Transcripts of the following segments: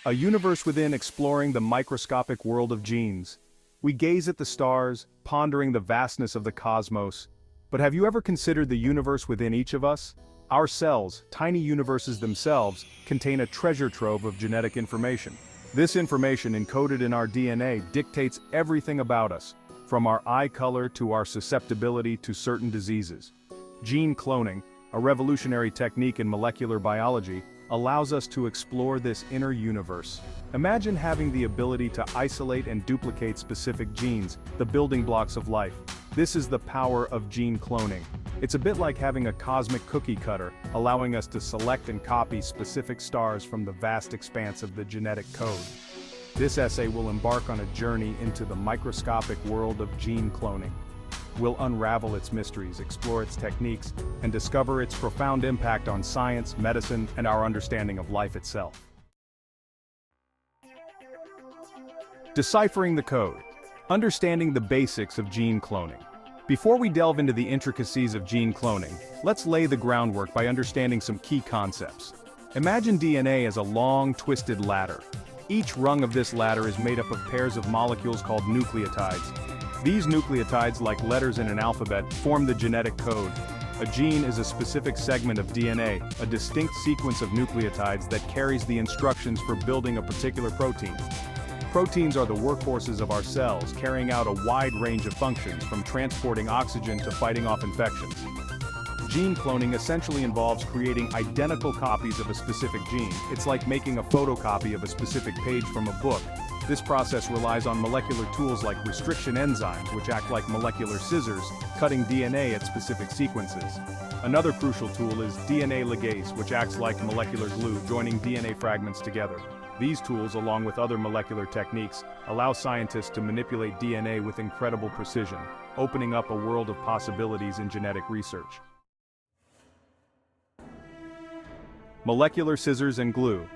A universe within, exploring the microscopic world of genes. We gaze at the stars, pondering the vastness of the cosmos. But have you ever considered the universe within each of us? Our cells, tiny universes themselves, contain a treasure trove of genetic information. This information, encoded in our DNA, dictates everything about us, from our eye color to our susceptibility to certain diseases. Gene cloning, a revolutionary technique in molecular biology, allows us to explore this inner universe. Imagine having the ability to isolate and duplicate specific genes, the building blocks of life. This is the power of gene cloning. It's a bit like having a cosmic cookie cutter, allowing us to select and copy specific stars from the vast expanse of the genetic code. This essay will embark on a journey into the microscopic world of gene cloning. We'll unravel its mysteries, explore its techniques, and discover its profound impact on science, medicine, and our understanding of life itself. Deciphering the code. Understanding the basics of gene cloning. Before we delve into the intricacies of gene cloning, let's lay the groundwork by understanding some key concepts. Imagine DNA as a long, twisted ladder. Each rung of this ladder is made up of pairs of molecules called nucleotides. These nucleotides, like letters in an alphabet, form the genetic code. A gene is a specific segment of DNA, a distinct sequence of nucleotides that carries the instructions for building a particular protein. Proteins are the workhorses of our cells, carrying out a wide range of functions, from transporting oxygen to fighting off infections. Gene cloning essentially involves creating identical copies of a specific gene. It's like making a photocopy of a specific page from a book. This process relies on molecular tools like restriction enzymes, which act like molecular scissors, cutting DNA at specific sequences. Another crucial tool is DNA ligase, which acts like molecular glue, joining DNA fragments together. These tools, along with other molecular techniques, allow scientists to manipulate DNA with incredible precision, opening up a world of possibilities in genetic research. Molecular scissors and glue.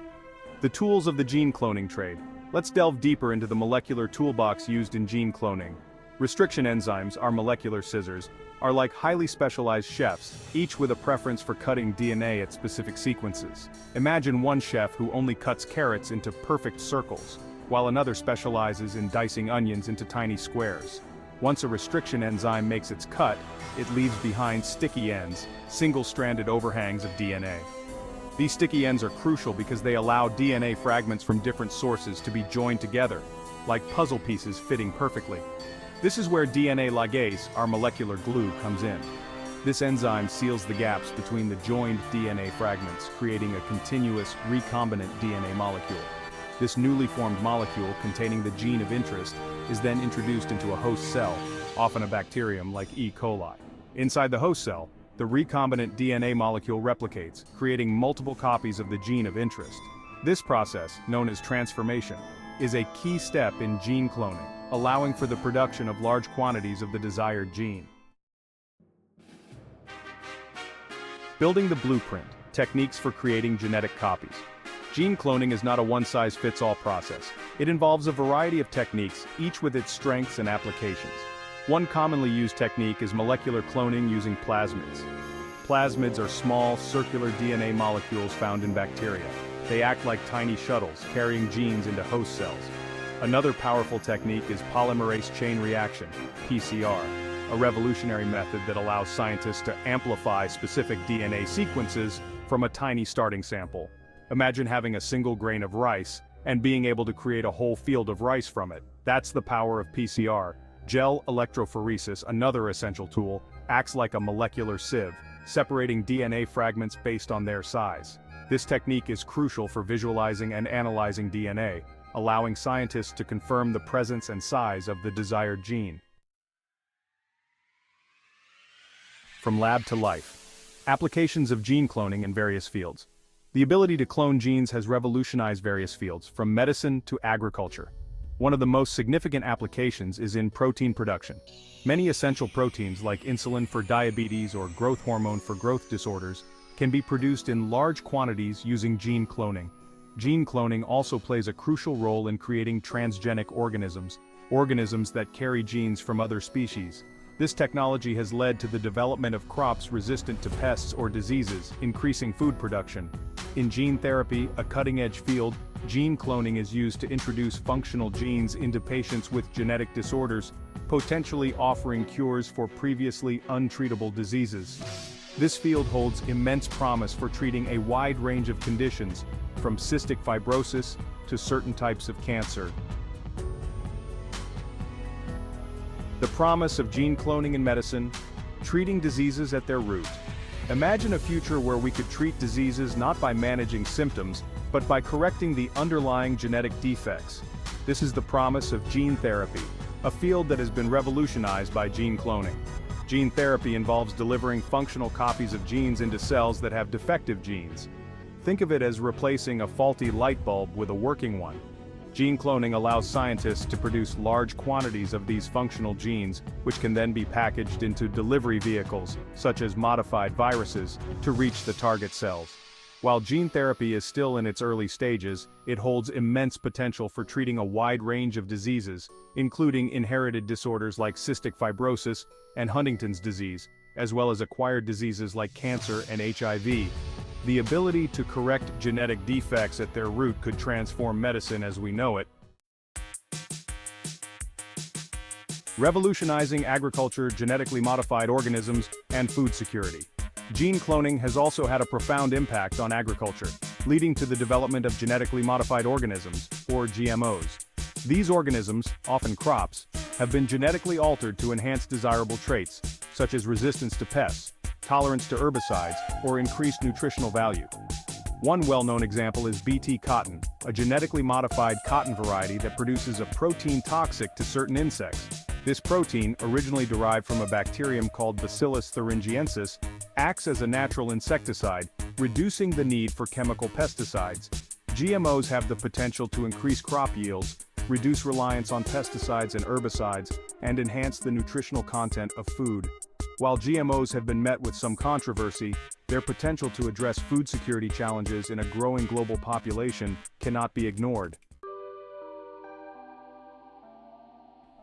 The tools of the gene cloning trade. Let's delve deeper into the molecular toolbox used in gene cloning. Restriction enzymes, our molecular scissors, are like highly specialized chefs, each with a preference for cutting DNA at specific sequences. Imagine one chef who only cuts carrots into perfect circles, while another specializes in dicing onions into tiny squares. Once a restriction enzyme makes its cut, it leaves behind sticky ends, single-stranded overhangs of DNA. These sticky ends are crucial because they allow DNA fragments from different sources to be joined together, like puzzle pieces fitting perfectly. This is where DNA ligase, our molecular glue, comes in. This enzyme seals the gaps between the joined DNA fragments, creating a continuous, recombinant DNA molecule. This newly formed molecule, containing the gene of interest, is then introduced into a host cell, often a bacterium like E. coli. Inside the host cell, the recombinant DNA molecule replicates, creating multiple copies of the gene of interest. This process, known as transformation, is a key step in gene cloning, allowing for the production of large quantities of the desired gene. Building the blueprint, techniques for creating genetic copies. Gene cloning is not a one-size-fits-all process. It involves a variety of techniques, each with its strengths and applications. One commonly used technique is molecular cloning using plasmids. Plasmids are small, circular DNA molecules found in bacteria. They act like tiny shuttles, carrying genes into host cells. Another powerful technique is polymerase chain reaction, PCR, a revolutionary method that allows scientists to amplify specific DNA sequences from a tiny starting sample. Imagine having a single grain of rice and being able to create a whole field of rice from it. That's the power of PCR. Gel electrophoresis, another essential tool, acts like a molecular sieve, separating DNA fragments based on their size. This technique is crucial for visualizing and analyzing DNA, allowing scientists to confirm the presence and size of the desired gene. From lab to life. Applications of gene cloning in various fields. The ability to clone genes has revolutionized various fields, from medicine to agriculture. One of the most significant applications is in protein production. Many essential proteins like insulin for diabetes or growth hormone for growth disorders can be produced in large quantities using gene cloning. Gene cloning also plays a crucial role in creating transgenic organisms that carry genes from other species. This technology has led to the development of crops resistant to pests or diseases, increasing food production. In gene therapy, a cutting-edge field, gene cloning is used to introduce functional genes into patients with genetic disorders, potentially offering cures for previously untreatable diseases. This field holds immense promise for treating a wide range of conditions, from cystic fibrosis to certain types of cancer. The promise of gene cloning in medicine, treating diseases at their root. Imagine a future where we could treat diseases not by managing symptoms, but by correcting the underlying genetic defects. This is the promise of gene therapy, a field that has been revolutionized by gene cloning. Gene therapy involves delivering functional copies of genes into cells that have defective genes. Think of it as replacing a faulty light bulb with a working one. Gene cloning allows scientists to produce large quantities of these functional genes, which can then be packaged into delivery vehicles, such as modified viruses, to reach the target cells. While gene therapy is still in its early stages, it holds immense potential for treating a wide range of diseases, including inherited disorders like cystic fibrosis and Huntington's disease, as well as acquired diseases like cancer and HIV. The ability to correct genetic defects at their root could transform medicine as we know it. Revolutionizing agriculture, genetically modified organisms, and food security. Gene cloning has also had a profound impact on agriculture, leading to the development of genetically modified organisms, or GMOs. These organisms, often crops, have been genetically altered to enhance desirable traits, such as resistance to pests, tolerance to herbicides, or increased nutritional value. One well-known example is Bt cotton, a genetically modified cotton variety that produces a protein toxic to certain insects. This protein, originally derived from a bacterium called Bacillus thuringiensis, acts as a natural insecticide, reducing the need for chemical pesticides. GMOs have the potential to increase crop yields, reduce reliance on pesticides and herbicides, and enhance the nutritional content of food. While GMOs have been met with some controversy, their potential to address food security challenges in a growing global population cannot be ignored.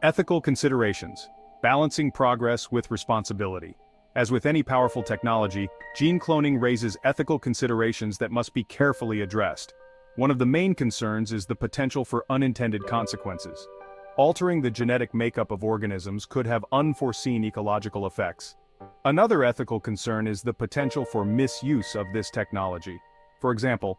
Ethical considerations. Balancing progress with responsibility. As with any powerful technology, gene cloning raises ethical considerations that must be carefully addressed. One of the main concerns is the potential for unintended consequences. Altering the genetic makeup of organisms could have unforeseen ecological effects. Another ethical concern is the potential for misuse of this technology. For example,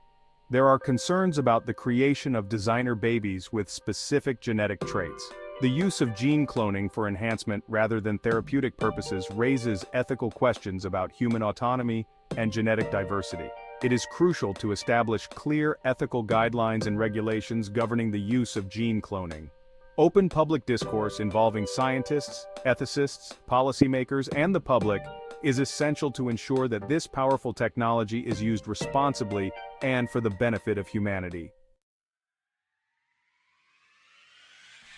there are concerns about the creation of designer babies with specific genetic traits. The use of gene cloning for enhancement rather than therapeutic purposes raises ethical questions about human autonomy and genetic diversity. It is crucial to establish clear ethical guidelines and regulations governing the use of gene cloning. Open public discourse involving scientists, ethicists, policymakers, and the public is essential to ensure that this powerful technology is used responsibly and for the benefit of humanity.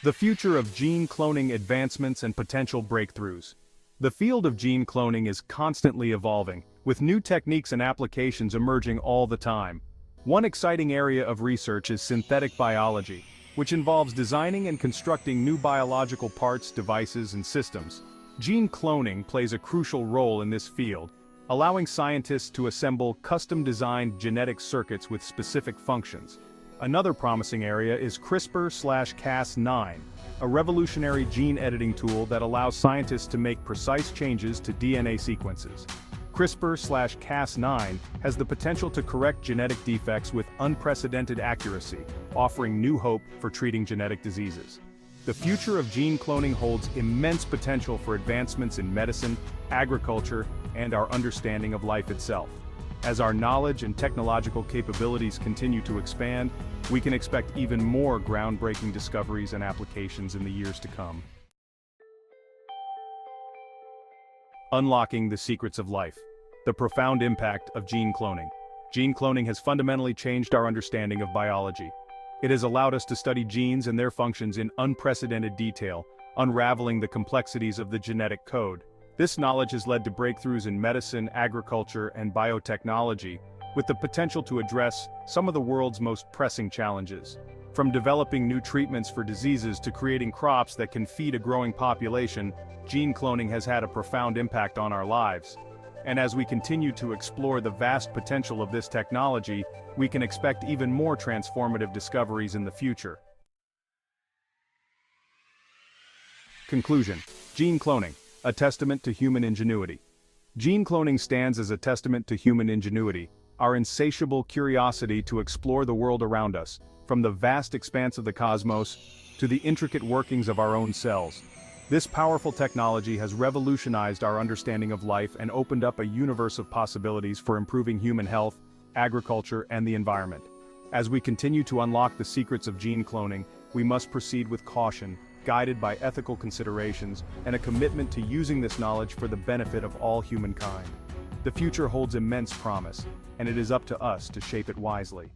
The future of gene cloning advancements and potential breakthroughs. The field of gene cloning is constantly evolving, with new techniques and applications emerging all the time. One exciting area of research is synthetic biology, which involves designing and constructing new biological parts, devices, and systems. Gene cloning plays a crucial role in this field, allowing scientists to assemble custom-designed genetic circuits with specific functions. Another promising area is CRISPR/Cas9, a revolutionary gene editing tool that allows scientists to make precise changes to DNA sequences. CRISPR/Cas9 has the potential to correct genetic defects with unprecedented accuracy, offering new hope for treating genetic diseases. The future of gene cloning holds immense potential for advancements in medicine, agriculture, and our understanding of life itself. As our knowledge and technological capabilities continue to expand, we can expect even more groundbreaking discoveries and applications in the years to come. Unlocking the secrets of life. The profound impact of gene cloning. Gene cloning has fundamentally changed our understanding of biology. It has allowed us to study genes and their functions in unprecedented detail, unraveling the complexities of the genetic code. This knowledge has led to breakthroughs in medicine, agriculture, and biotechnology, with the potential to address some of the world's most pressing challenges. From developing new treatments for diseases to creating crops that can feed a growing population, gene cloning has had a profound impact on our lives. And as we continue to explore the vast potential of this technology, we can expect even more transformative discoveries in the future. Conclusion. Gene cloning, a testament to human ingenuity. Gene cloning stands as a testament to human ingenuity, our insatiable curiosity to explore the world around us, from the vast expanse of the cosmos to the intricate workings of our own cells. This powerful technology has revolutionized our understanding of life and opened up a universe of possibilities for improving human health, agriculture, and the environment. As we continue to unlock the secrets of gene cloning, we must proceed with caution, guided by ethical considerations and a commitment to using this knowledge for the benefit of all humankind. The future holds immense promise, and it is up to us to shape it wisely.